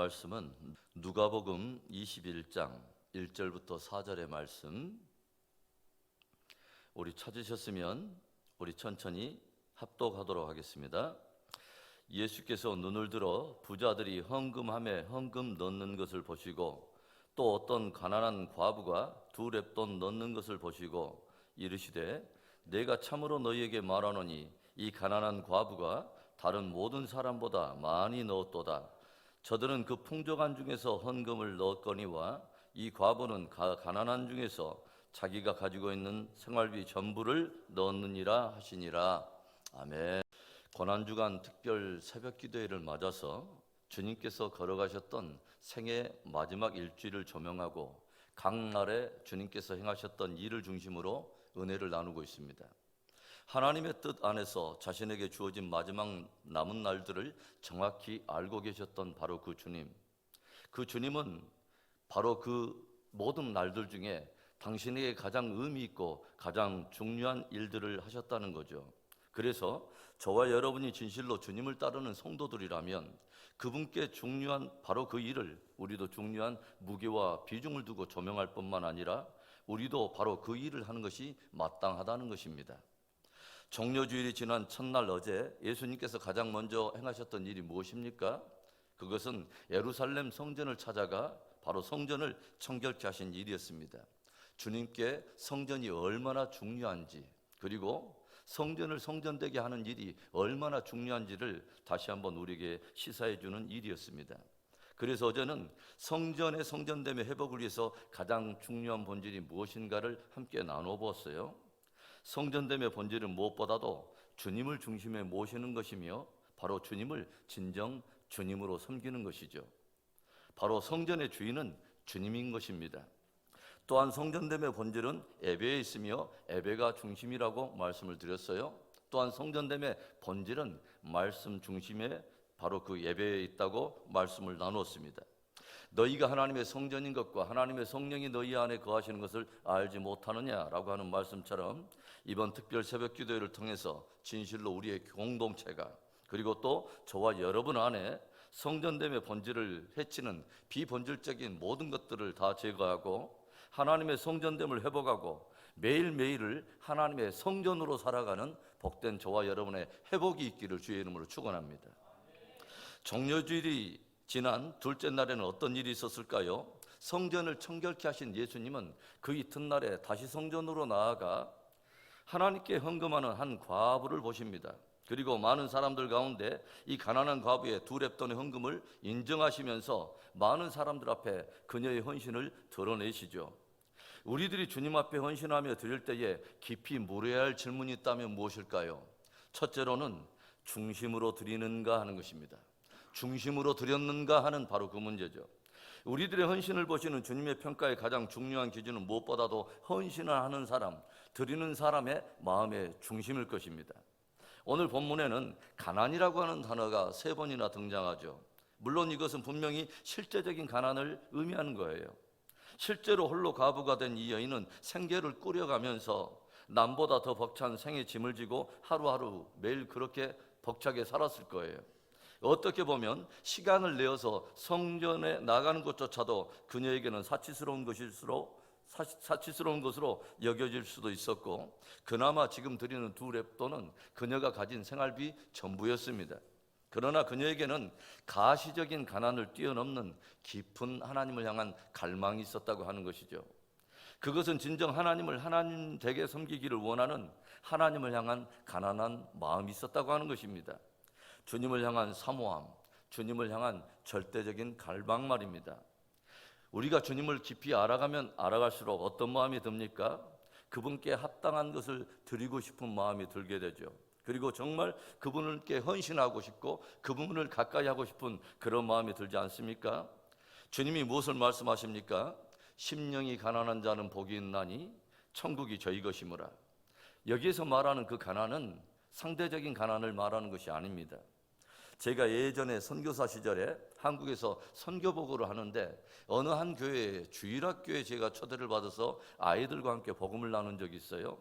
말씀은 누가복음 21장 1절부터 4절의 말씀. 우리 찾으셨으면 우리 천천히 합독하도록 하겠습니다. 예수께서 눈을 들어 부자들이 헌금함에 헌금 넣는 것을 보시고 또 어떤 가난한 과부가 2렙돈 넣는 것을 보시고 이르시되 내가 참으로 너희에게 말하노니 이 가난한 과부가 다른 모든 사람보다 많이 넣었도다. 저들은 그 풍족한 중에서 헌금을 넣었거니와 이 과부는 가난한 중에서 자기가 가지고 있는 생활비 전부를 넣었느니라 하시니라. 아멘. 고난주간 특별 새벽기도회를 맞아서 주님께서 걸어가셨던 생애 마지막 일주일을 조명하고 각 날에 주님께서 행하셨던 일을 중심으로 은혜를 나누고 있습니다. 하나님의 뜻 안에서 자신에게 주어진 마지막 남은 날들을 정확히 알고 계셨던 바로 그 주님. 그 주님은 바로 그 모든 날들 중에 당신에게 가장 의미 있고 가장 중요한 일들을 하셨다는 거죠. 그래서 저와 여러분이 진실로 주님을 따르는 성도들이라면 그분께 중요한 바로 그 일을 우리도 중요한 무게와 비중을 두고 조명할 뿐만 아니라 우리도 바로 그 일을 하는 것이 마땅하다는 것입니다. 종려주일이 지난 첫날 어제 예수님께서 가장 먼저 행하셨던 일이 무엇입니까? 그것은 예루살렘 성전을 찾아가 바로 성전을 청결케 하신 일이었습니다. 주님께 성전이 얼마나 중요한지, 그리고 성전을 성전되게 하는 일이 얼마나 중요한지를 다시 한번 우리에게 시사해 주는 일이었습니다. 그래서 어제는 성전의 성전됨의 회복을 위해서 가장 중요한 본질이 무엇인가를 함께 나눠보았어요. 성전됨의 본질은 무엇보다도 주님을 중심에 모시는 것이며 바로 주님을 진정 주님으로 섬기는 것이죠. 바로 성전의 주인은 주님인 것입니다. 또한 성전됨의 본질은 예배에 있으며 예배가 중심이라고 말씀을 드렸어요. 또한 성전됨의 본질은 말씀 중심에 바로 그 예배에 있다고 말씀을 나누었습니다. 너희가 하나님의 성전인 것과 하나님의 성령이 너희 안에 거하시는 것을 알지 못하느냐라고 하는 말씀처럼 이번 특별 새벽 기도회를 통해서 진실로 우리의 공동체가 그리고 또 저와 여러분 안에 성전됨의 본질을 해치는 비본질적인 모든 것들을 다 제거하고 하나님의 성전됨을 회복하고 매일매일을 하나님의 성전으로 살아가는 복된 저와 여러분의 회복이 있기를 주의 이름으로 축원합니다. 종려주일이 지난 둘째 날에는 어떤 일이 있었을까요? 성전을 청결케 하신 예수님은 그 이튿날에 다시 성전으로 나아가 하나님께 헌금하는 한 과부를 보십니다. 그리고 많은 사람들 가운데 이 가난한 과부의 2렙돈의 헌금을 인정하시면서 많은 사람들 앞에 그녀의 헌신을 드러내시죠. 우리들이 주님 앞에 헌신하며 드릴 때에 깊이 물어야 할 질문이 있다면 무엇일까요? 첫째로는 중심으로 드리는가 하는 것입니다. 중심으로 드렸는가 하는 바로 그 문제죠. 우리들의 헌신을 보시는 주님의 평가의 가장 중요한 기준은 무엇보다도 헌신을 하는 사람, 드리는 사람의 마음의 중심일 것입니다. 오늘 본문에는 가난이라고 하는 단어가 3번이나 등장하죠. 물론 이것은 분명히 실제적인 가난을 의미하는 거예요. 실제로 홀로 과부가 된 이 여인은 생계를 꾸려가면서 남보다 더 벅찬 생의 짐을 지고 하루하루 매일 그렇게 벅차게 살았을 거예요. 어떻게 보면 시간을 내어서 성전에 나가는 것조차도 그녀에게는 사치스러운 것으로 여겨질 수도 있었고 그나마 지금 드리는 2렙돈은 그녀가 가진 생활비 전부였습니다. 그러나 그녀에게는 가시적인 가난을 뛰어넘는 깊은 하나님을 향한 갈망이 있었다고 하는 것이죠. 그것은 진정 하나님을 하나님 되게 섬기기를 원하는 하나님을 향한 가난한 마음이 있었다고 하는 것입니다. 주님을 향한 사모함, 주님을 향한 절대적인 갈망 말입니다. 우리가 주님을 깊이 알아가면 알아갈수록 어떤 마음이 듭니까? 그분께 합당한 것을 드리고 싶은 마음이 들게 되죠. 그리고 정말 그분께 헌신하고 싶고 그분을 가까이 하고 싶은 그런 마음이 들지 않습니까? 주님이 무엇을 말씀하십니까? 심령이 가난한 자는 복이 있나니 천국이 저희 것이므라. 여기에서 말하는 그 가난은 상대적인 가난을 말하는 것이 아닙니다. 제가 예전에 선교사 시절에 한국에서 선교복음을 하는데 어느 한 교회에 주일학교에 제가 초대를 받아서 아이들과 함께 복음을 나눈 적이 있어요.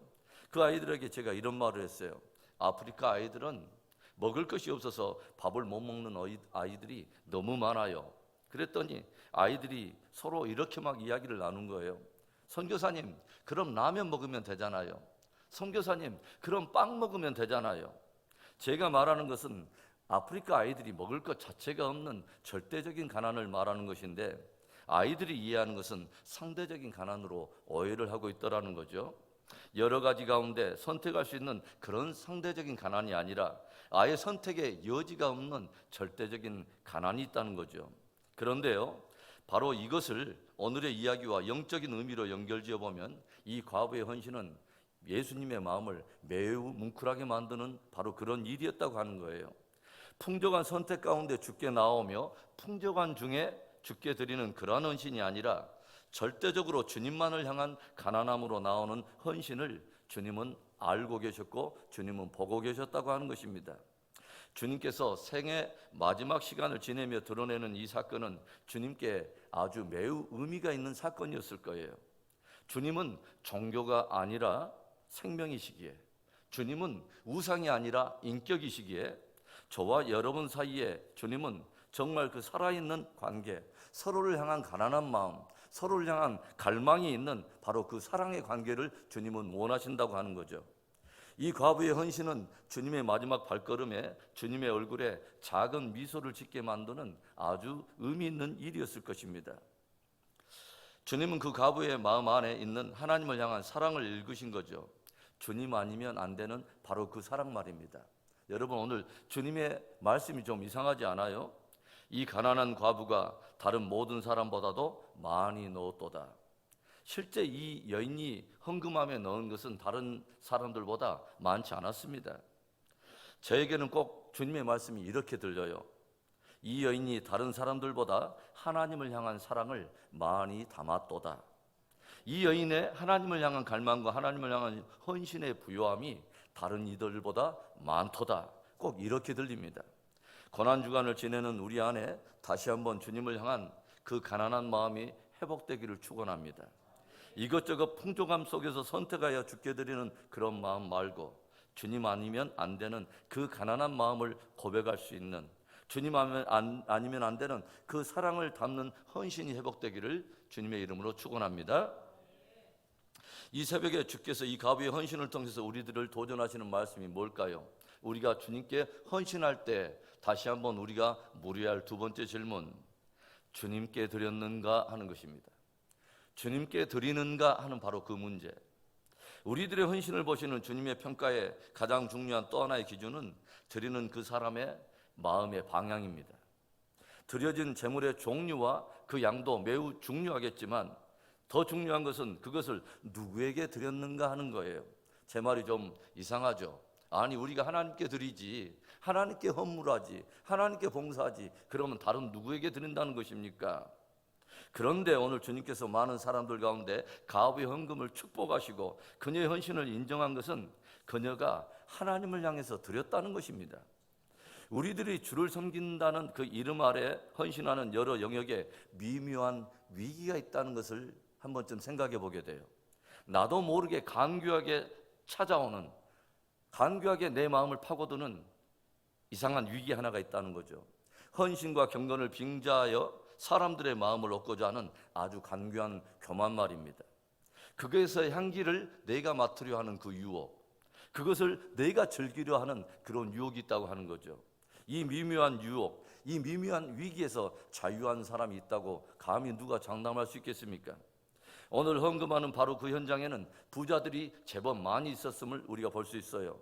그 아이들에게 제가 이런 말을 했어요. 아프리카 아이들은 먹을 것이 없어서 밥을 못 먹는 아이들이 너무 많아요. 그랬더니 아이들이 서로 이렇게 막 이야기를 나눈 거예요. 선교사님, 그럼 라면 먹으면 되잖아요. 선교사님, 그럼 빵 먹으면 되잖아요. 제가 말하는 것은 아프리카 아이들이 먹을 것 자체가 없는 절대적인 가난을 말하는 것인데, 아이들이 이해하는 것은 상대적인 가난으로 오해를 하고 있더라는 거죠. 여러 가지 가운데 선택할 수 있는 그런 상대적인 가난이 아니라 아예 선택의 여지가 없는 절대적인 가난이 있다는 거죠. 그런데요, 바로 이것을 오늘의 이야기와 영적인 의미로 연결지어 보면 이 과부의 헌신은 예수님의 마음을 매우 뭉클하게 만드는 바로 그런 일이었다고 하는 거예요. 풍족한 선택 가운데 주께 나오며 풍족한 중에 주께 드리는 그러한 헌신이 아니라 절대적으로 주님만을 향한 가난함으로 나오는 헌신을 주님은 알고 계셨고 주님은 보고 계셨다고 하는 것입니다. 주님께서 생애 마지막 시간을 지내며 드러내는 이 사건은 주님께 아주 매우 의미가 있는 사건이었을 거예요. 주님은 종교가 아니라 생명이시기에, 주님은 우상이 아니라 인격이시기에, 저와 여러분 사이에 주님은 정말 그 살아있는 관계, 서로를 향한 가난한 마음, 서로를 향한 갈망이 있는 바로 그 사랑의 관계를 주님은 원하신다고 하는 거죠. 이 과부의 헌신은 주님의 마지막 발걸음에 주님의 얼굴에 작은 미소를 짓게 만드는 아주 의미 있는 일이었을 것입니다. 주님은 그 과부의 마음 안에 있는 하나님을 향한 사랑을 읽으신 거죠. 주님 아니면 안 되는 바로 그 사랑 말입니다. 여러분, 오늘 주님의 말씀이 좀 이상하지 않아요? 이 가난한 과부가 다른 모든 사람보다도 많이 넣었도다. 실제 이 여인이 헌금함에 넣은 것은 다른 사람들보다 많지 않았습니다. 저에게는 꼭 주님의 말씀이 이렇게 들려요. 이 여인이 다른 사람들보다 하나님을 향한 사랑을 많이 담았도다. 이 여인의 하나님을 향한 갈망과 하나님을 향한 헌신의 부요함이 다른 이들보다 많도다. 꼭 이렇게 들립니다. 고난주간을 지내는 우리 안에 다시 한번 주님을 향한 그 가난한 마음이 회복되기를 축원합니다. 이것저것 풍족함 속에서 선택하여 주께 드리는 그런 마음 말고 주님 아니면 안 되는 그 가난한 마음을 고백할 수 있는, 주님 아니면 안 되는 그 사랑을 담는 헌신이 회복되기를 주님의 이름으로 축원합니다. 이 새벽에 주께서 이 과부의 헌신을 통해서 우리들을 도전하시는 말씀이 뭘까요? 우리가 주님께 헌신할 때 다시 한번 우리가 물어야 할 두 번째 질문, 주님께 드렸는가 하는 것입니다. 주님께 드리는가 하는 바로 그 문제. 우리들의 헌신을 보시는 주님의 평가의 가장 중요한 또 하나의 기준은 드리는 그 사람의 마음의 방향입니다. 드려진 재물의 종류와 그 양도 매우 중요하겠지만 더 중요한 것은 그것을 누구에게 드렸는가 하는 거예요. 제 말이 좀 이상하죠? 아니, 우리가 하나님께 드리지, 하나님께 헌물하지, 하나님께 봉사하지, 그러면 다른 누구에게 드린다는 것입니까? 그런데 오늘 주님께서 많은 사람들 가운데 과부의 헌금을 축복하시고 그녀의 헌신을 인정한 것은 그녀가 하나님을 향해서 드렸다는 것입니다. 우리들이 주를 섬긴다는 그 이름 아래 헌신하는 여러 영역에 미묘한 위기가 있다는 것을 한 번쯤 생각해 보게 돼요. 나도 모르게 간교하게 찾아오는, 간교하게 내 마음을 파고드는 이상한 위기 하나가 있다는 거죠. 헌신과 경건을 빙자하여 사람들의 마음을 얻고자 하는 아주 간교한 교만 말입니다. 그것의 향기를 내가 맡으려 하는 그 유혹, 그것을 내가 즐기려 하는 그런 유혹이 있다고 하는 거죠. 이 미묘한 유혹, 이 미묘한 위기에서 자유한 사람이 있다고 감히 누가 장담할 수 있겠습니까? 오늘 헌금하는 바로 그 현장에는 부자들이 제법 많이 있었음을 우리가 볼 수 있어요.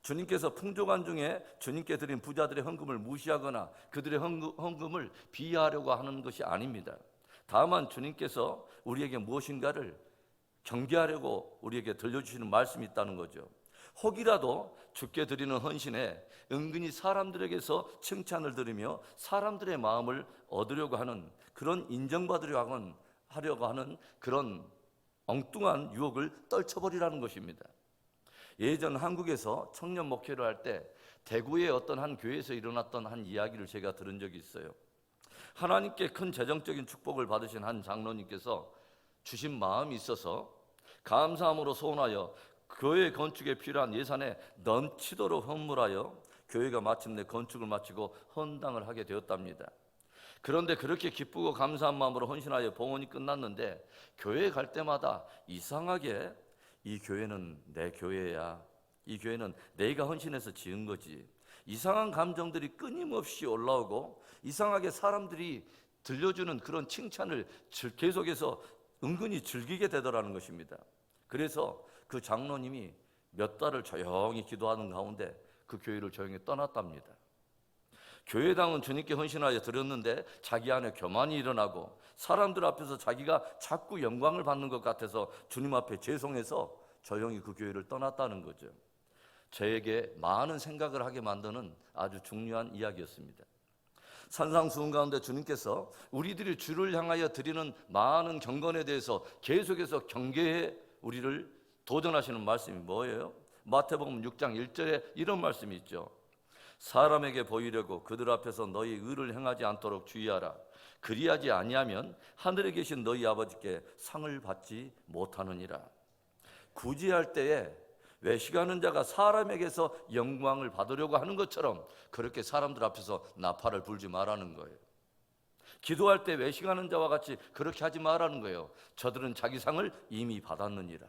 주님께서 풍족한 중에 주님께 드린 부자들의 헌금을 무시하거나 그들의 헌금을 비하하려고 하는 것이 아닙니다. 다만 주님께서 우리에게 무엇인가를 경계하려고 우리에게 들려주시는 말씀이 있다는 거죠. 혹이라도 주께 드리는 헌신에 은근히 사람들에게서 칭찬을 들으며 사람들의 마음을 얻으려고 하는, 그런 인정받으려고 하는 그런 엉뚱한 유혹을 떨쳐버리라는 것입니다. 예전 한국에서 청년 목회를 할 때 대구의 어떤 한 교회에서 일어났던 한 이야기를 제가 들은 적이 있어요. 하나님께 큰 재정적인 축복을 받으신 한 장로님께서 주신 마음이 있어서 감사함으로 소원하여 교회 건축에 필요한 예산에 넘치도록 헌물하여 교회가 마침내 건축을 마치고 헌당을 하게 되었답니다. 그런데 그렇게 기쁘고 감사한 마음으로 헌신하여 봉헌이 끝났는데 교회에 갈 때마다 이상하게 이 교회는 내 교회야, 이 교회는 내가 헌신해서 지은 거지, 이상한 감정들이 끊임없이 올라오고 이상하게 사람들이 들려주는 그런 칭찬을 계속해서 은근히 즐기게 되더라는 것입니다. 그래서 그 장로님이 몇 달을 조용히 기도하는 가운데 그 교회를 조용히 떠났답니다. 교회당은 주님께 헌신하여 드렸는데 자기 안에 교만이 일어나고 사람들 앞에서 자기가 자꾸 영광을 받는 것 같아서 주님 앞에 죄송해서 조용히 그 교회를 떠났다는 거죠. 저에게 많은 생각을 하게 만드는 아주 중요한 이야기였습니다. 산상수훈 가운데 주님께서 우리들이 주를 향하여 드리는 많은 경건에 대해서 계속해서 경계해 우리를 도전하시는 말씀이 뭐예요? 마태복음 6장 1절에 이런 말씀이 있죠. 사람에게 보이려고 그들 앞에서 너희 의를 행하지 않도록 주의하라. 그리하지 아니하면 하늘에 계신 너희 아버지께 상을 받지 못하느니라. 구제할 때에 외식하는 자가 사람에게서 영광을 받으려고 하는 것처럼 그렇게 사람들 앞에서 나팔을 불지 말라는 거예요. 기도할 때 외식하는 자와 같이 그렇게 하지 말라는 거예요. 저들은 자기 상을 이미 받았느니라.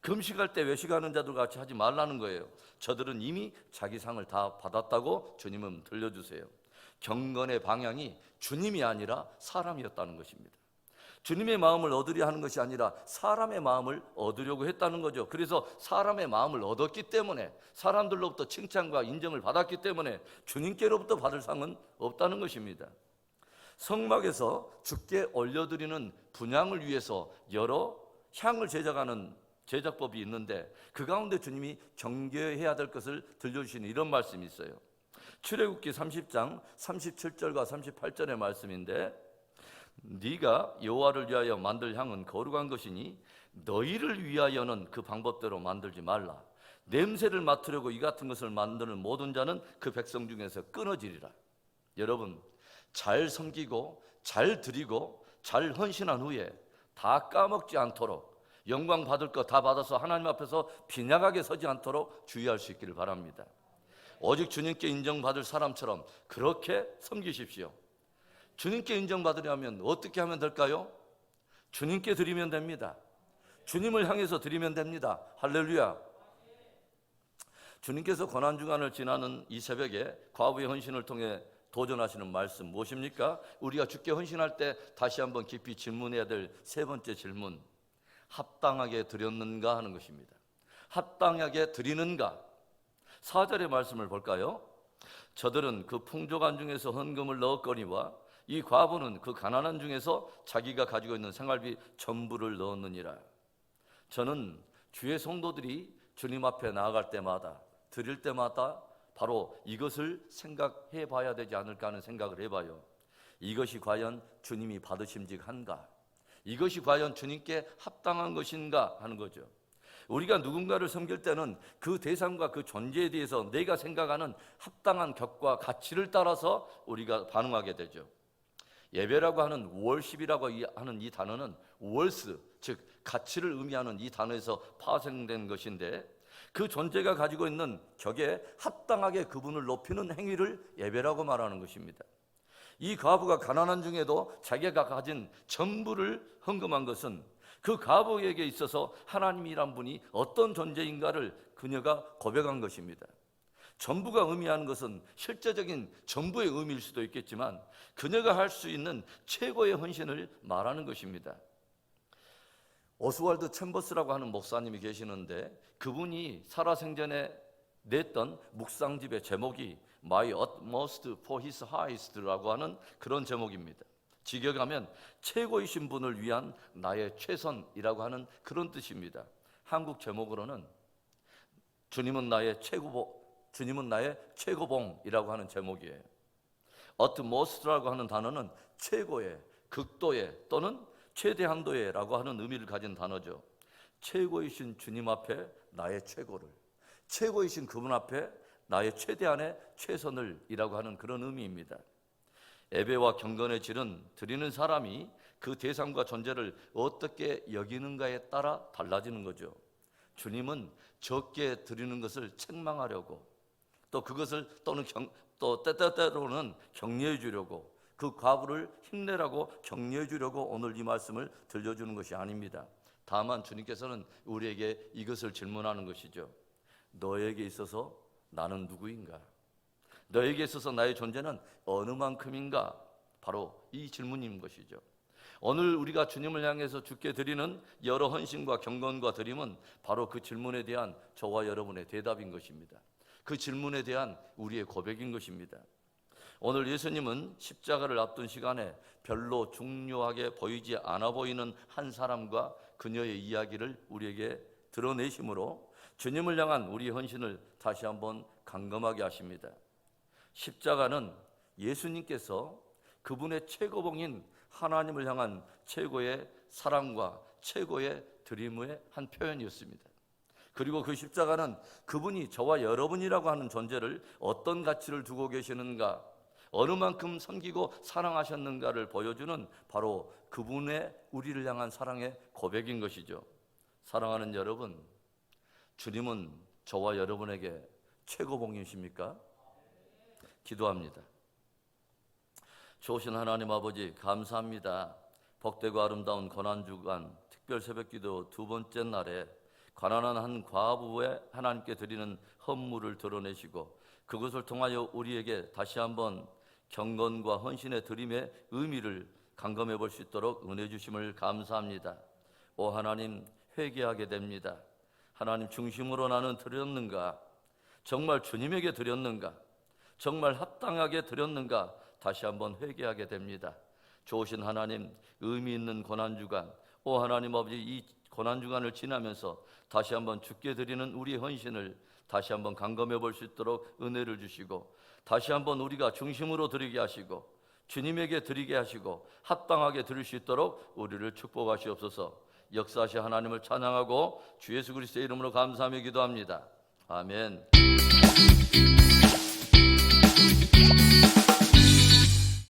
금식할 때 외식하는 자들 같이 하지 말라는 거예요. 저들은 이미 자기 상을 다 받았다고 주님은 들려주세요. 경건의 방향이 주님이 아니라 사람이었다는 것입니다. 주님의 마음을 얻으려 하는 것이 아니라 사람의 마음을 얻으려고 했다는 거죠. 그래서 사람의 마음을 얻었기 때문에, 사람들로부터 칭찬과 인정을 받았기 때문에 주님께로부터 받을 상은 없다는 것입니다. 성막에서 주께 올려드리는 분향을 위해서 여러 향을 제작하는 제작법이 있는데 그 가운데 주님이 경계해야 될 것을 들려주시는 이런 말씀이 있어요. 출애굽기 30장 37절과 38절의 말씀인데, 네가 여호와를 위하여 만들 향은 거룩한 것이니 너희를 위하여는 그 방법대로 만들지 말라. 냄새를 맡으려고 이 같은 것을 만드는 모든 자는 그 백성 중에서 끊어지리라. 여러분, 잘 섬기고 잘 드리고 잘 헌신한 후에 다 까먹지 않도록, 영광 받을 거 다 받아서 하나님 앞에서 빈약하게 서지 않도록 주의할 수 있기를 바랍니다. 오직 주님께 인정받을 사람처럼 그렇게 섬기십시오. 주님께 인정받으려면 어떻게 하면 될까요? 주님께 드리면 됩니다. 주님을 향해서 드리면 됩니다. 할렐루야. 주님께서 고난주간을 지나는 이 새벽에 과부의 헌신을 통해 도전하시는 말씀 무엇입니까? 우리가 주께 헌신할 때 다시 한번 깊이 질문해야 될 세 번째 질문, 합당하게 드렸는가 하는 것입니다. 합당하게 드리는가? 4절의 말씀을 볼까요? 저들은 그 풍족한 중에서 헌금을 넣었거니와 이 과부는 그 가난한 중에서 자기가 가지고 있는 생활비 전부를 넣었느니라. 저는 주의 성도들이 주님 앞에 나아갈 때마다, 드릴 때마다 바로 이것을 생각해 봐야 되지 않을까 하는 생각을 해봐요. 이것이 과연 주님이 받으심직한가? 이것이 과연 주님께 합당한 것인가 하는 거죠. 우리가 누군가를 섬길 때는 그 대상과 그 존재에 대해서 내가 생각하는 합당한 격과 가치를 따라서 우리가 반응하게 되죠. 예배라고 하는 월십이라고 하는 이 단어는 월스, 즉 가치를 의미하는 이 단어에서 파생된 것인데, 그 존재가 가지고 있는 격에 합당하게 그분을 높이는 행위를 예배라고 말하는 것입니다. 이 과부가 가난한 중에도 자기가 가진 전부를 헌금한 것은 그 과부에게 있어서 하나님이란 분이 어떤 존재인가를 그녀가 고백한 것입니다. 전부가 의미하는 것은 실제적인 전부의 의미일 수도 있겠지만 그녀가 할 수 있는 최고의 헌신을 말하는 것입니다. 오스왈드 챔버스라고 하는 목사님이 계시는데 그분이 살아생전에 냈던 묵상집의 제목이 My Utmost for His Highest라고 하는 그런 제목입니다. 직역하면 최고이신 분을 위한 나의 최선이라고 하는 그런 뜻입니다. 한국 제목으로는 주님은 나의 최고봉이라고 하는 제목이에요. utmost라고 하는 단어는 최고의, 극도의 또는 최대한도의라고 하는 의미를 가진 단어죠. 최고이신 주님 앞에 나의 최고를, 최고이신 그분 앞에 나의 최대한의 최선을 이라고 하는 그런 의미입니다. 예배와 경건의 질은 드리는 사람이 그 대상과 존재를 어떻게 여기는가에 따라 달라지는 거죠. 주님은 적게 드리는 것을 책망하려고, 또 그것을 또 때때로는 격려해 주려고, 그 과부를 힘내라고 격려해 주려고 오늘 이 말씀을 들려주는 것이 아닙니다. 다만 주님께서는 우리에게 이것을 질문하는 것이죠. 너에게 있어서 나는 누구인가? 너에게 있어서 나의 존재는 어느 만큼인가? 바로 이 질문인 것이죠. 오늘 우리가 주님을 향해서 주께 드리는 여러 헌신과 경건과 드림은 바로 그 질문에 대한 저와 여러분의 대답인 것입니다. 그 질문에 대한 우리의 고백인 것입니다. 오늘 예수님은 십자가를 앞둔 시간에 별로 중요하게 보이지 않아 보이는 한 사람과 그녀의 이야기를 우리에게 드러내심으로 주님을 향한 우리의 헌신을 다시 한번 감금하게 하십니다. 십자가는 예수님께서 그분의 최고봉인 하나님을 향한 최고의 사랑과 최고의 드림의 한 표현이었습니다. 그리고 그 십자가는 그분이 저와 여러분이라고 하는 존재를 어떤 가치를 두고 계시는가, 어느 만큼 섬기고 사랑하셨는가를 보여주는 바로 그분의 우리를 향한 사랑의 고백인 것이죠. 사랑하는 여러분, 주님은 저와 여러분에게 최고봉이십니까? 기도합니다. 좋으신 하나님 아버지, 감사합니다. 복되고 아름다운 고난주간 특별 새벽기도 두 번째 날에 가난한 한 과부의 하나님께 드리는 헌물을 드러내시고 그것을 통하여 우리에게 다시 한번 경건과 헌신의 드림의 의미를 감금해 볼 수 있도록 은혜 주심을 감사합니다. 오 하나님, 회개하게 됩니다. 하나님, 중심으로 나는 드렸는가? 정말 주님에게 드렸는가? 정말 합당하게 드렸는가? 다시 한번 회개하게 됩니다. 좋으신 하나님, 의미 있는 고난주간, 오 하나님 아버지, 이 고난주간을 지나면서 다시 한번 주께 드리는 우리의 헌신을 다시 한번 감금해 볼 수 있도록 은혜를 주시고 다시 한번 우리가 중심으로 드리게 하시고 주님에게 드리게 하시고 합당하게 드릴 수 있도록 우리를 축복하시옵소서. 역사하신 하나님을 찬양하고 주 예수 그리스도의 이름으로 감사하며 기도합니다. 아멘.